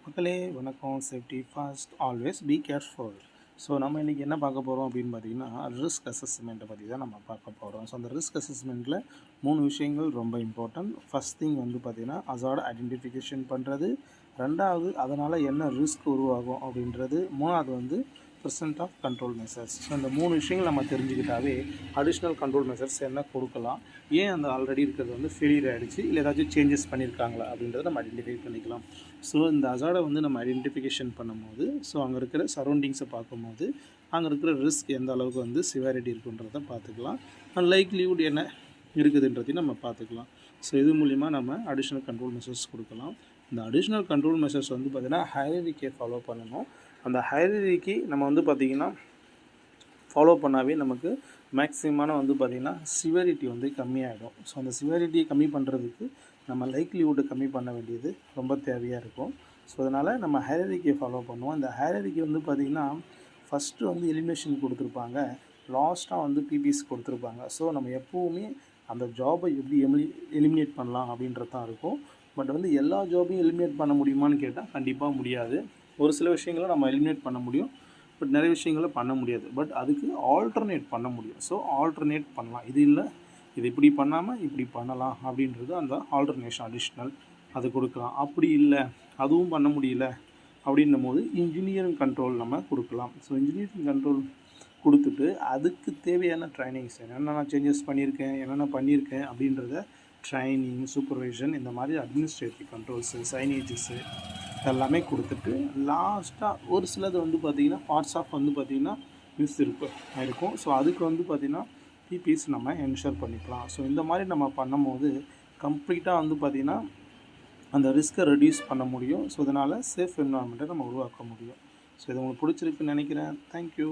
மக்களே வணக்கம். Safety first, always be careful. So நம்ம இன்றைக்கி என்ன பார்க்க போகிறோம் அப்படின்னு பார்த்தீங்கன்னா, ரிஸ்க் அசஸ்மெண்ட்டை பற்றி தான் நம்ம பார்க்க போகிறோம். ஸோ அந்த ரிஸ்க் அசஸ்மெண்ட்டில் 3 விஷயங்கள் ரொம்ப இம்பார்ட்டன்ட். ஃபஸ்ட் திங் வந்து பார்த்திங்கன்னா அசார்ட் ஐடென்டிஃபிகேஷன் பண்ணுறது, 2வது அதனால் என்ன ரிஸ்க் உருவாகும் அப்படின்றது, 3வது வந்து percent of control measures. So இந்த 3 விஷயங்கள் நம்ம தெரிஞ்சுக்கிட்டாவே அடிஷ்னல் கண்ட்ரோல் மெஷர்ஸ் என்ன கொடுக்கலாம், ஏன் அந்த ஆல்ரெடி இருக்கிறது வந்து ஃபெயிலியர் ஆகிடுச்சு, இல்லை ஏதாச்சும் சேஞ்சஸ் பண்ணியிருக்காங்களா அப்படின்றத நம்ம ஐடென்டிஃபை பண்ணிக்கலாம். ஸோ இந்த அசார்டை வந்து நம்ம ஐடென்டிஃபிகேஷன் பண்ணும்போது, ஸோ அங்கே இருக்கிற சரௌண்டிங்ஸை பார்க்கும்போது அங்கே இருக்கிற ரிஸ்க் எந்த அளவுக்கு வந்து சிவாரிட்டி இருக்குன்றதை பார்த்துக்கலாம். அண்ட் லைக்லிவுட் என்ன இருக்குதுன்றதையும் நம்ம பார்த்துக்கலாம். ஸோ இது மூலிமா நம்ம அடிஷ்னல் கண்ட்ரோல் மெஷர்ஸ் கொடுக்கலாம். இந்த அடிஷ்னல் கண்ட்ரோல் மெஷர்ஸ் வந்து பார்த்திங்கன்னா ஹையரிட்டியை ஃபாலோ பண்ணணும். அந்த ஹையரிட்டி நம்ம வந்து பார்த்திங்கன்னா ஃபாலோ பண்ணாவே நமக்கு மேக்ஸிமமான வந்து பார்த்திங்கன்னா சிவியாரிட்டி வந்து கம்மியாகிடும். ஸோ அந்த சிவியாரிட்டியை கம்மி பண்ணுறதுக்கு நம்ம லைக்லிவுட்டை கம்மி பண்ண வேண்டியது ரொம்ப தேவையாக இருக்கும். ஸோ அதனால் நம்ம ஹையரிட்டியை ஃபாலோ பண்ணுவோம். இந்த ஹையரிட்டி வந்து பார்த்திங்கன்னா ஃபஸ்ட்டு வந்து எலிமினேஷன் கொடுத்துருப்பாங்க, லாஸ்ட்டாக வந்து பிபிஎஸ் கொடுத்துருப்பாங்க. ஸோ நம்ம எப்போவுமே அந்த ஜாபை எப்படி எலிமினேட் பண்ணலாம் அப்படின்றது தான் இருக்கும். பட் வந்து எல்லா ஜாபையும் எலிமினேட் பண்ண முடியுமான்னு கேட்டால் கண்டிப்பாக முடியாது. ஒரு சில விஷயங்களை நம்ம எலிமினேட் பண்ண முடியும், பட் நிறைய விஷயங்களை பண்ண முடியாது. பட் அதுக்கு ஆல்டர்னேட் பண்ண முடியும். ஸோ ஆல்டர்னேட் பண்ணலாம். இது இல்லை, இது இப்படி பண்ணாமல் இப்படி பண்ணலாம் அப்படின்றது அந்த ஆல்டர்னேஷன் அடிஷ்னல் அது கொடுக்கலாம். அப்படி இல்லை, அதுவும் பண்ண முடியல அப்படின்னும் போது இன்ஜினியரிங் கண்ட்ரோல் நம்ம கொடுக்கலாம். ஸோ இன்ஜினியரிங் கண்ட்ரோல் கொடுத்துட்டு அதுக்கு தேவையான ட்ரைனிங்ஸ் என்னென்ன சேஞ்சஸ் என்னென்ன பண்ணியிருக்கேன் அப்படின்றத ட்ரைனிங், சூப்பர்வைஷன், இந்த மாதிரி அட்மினிஸ்ட்ரேட்டிவ் கண்ட்ரோல்ஸு, சைனேஜஸ்ஸு எல்லாமே கொடுத்துட்டு லாஸ்ட்டாக ஒரு சிலது வந்து பார்த்திங்கன்னா பார்ட்ஸ் ஆஃப் வந்து பார்த்திங்கன்னா மிஸ் இருக்கும். ஸோ அதுக்கு வந்து பார்த்திங்கன்னா பிபிஎஸ் நம்ம என்ஷூர் பண்ணிக்கலாம். ஸோ இந்த மாதிரி நம்ம பண்ணும்போது கம்ப்ளீட்டாக வந்து பார்த்திங்கன்னா அந்த ரிஸ்க்கை ரெடியூஸ் பண்ண முடியும். ஸோ இதனால் சேஃப் என்விரான்மெண்ட்டை நம்ம உருவாக்க முடியும். ஸோ இது உங்களுக்கு பிடிச்சிருக்குன்னு நினைக்கிறேன். தேங்க்யூ.